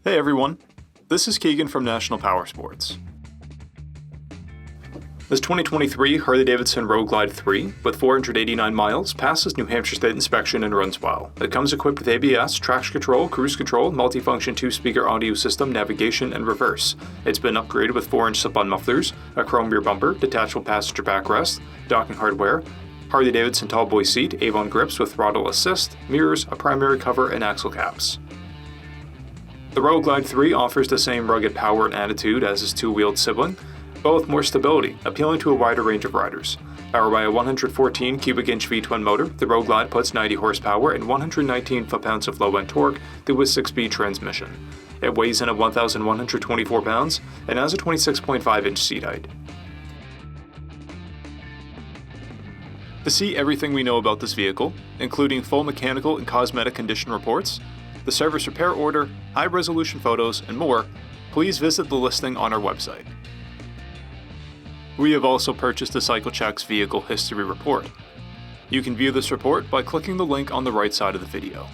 Hey everyone, this is Keegan from National Powersports. This 2023 Harley-Davidson Road Glide 3 with 489 miles passes New Hampshire State inspection and runs well. It comes equipped with ABS, traction control, cruise control, multifunction 2-speaker audio system, navigation, and reverse. It's been upgraded with 4-inch slip-on mufflers, a chrome rear bumper, detachable passenger backrest, docking hardware, Harley-Davidson tallboy seat, Avon grips with throttle assist, mirrors, a primary cover, and axle caps. The Road Glide 3 offers the same rugged power and attitude as its two-wheeled sibling, but with more stability, appealing to a wider range of riders. Powered by a 114 cubic inch V-twin motor, the Road Glide puts 90 horsepower and 119 foot-pounds of low-end torque through a 6-speed transmission. It weighs in at 1,124 pounds and has a 26.5-inch seat height. To see everything we know about this vehicle, including full mechanical and cosmetic condition reports, the service repair order, high-resolution photos, and more, please visit the listing on our website. We have also purchased the CycleCheck's Vehicle History Report. You can view this report by clicking the link on the right side of the video.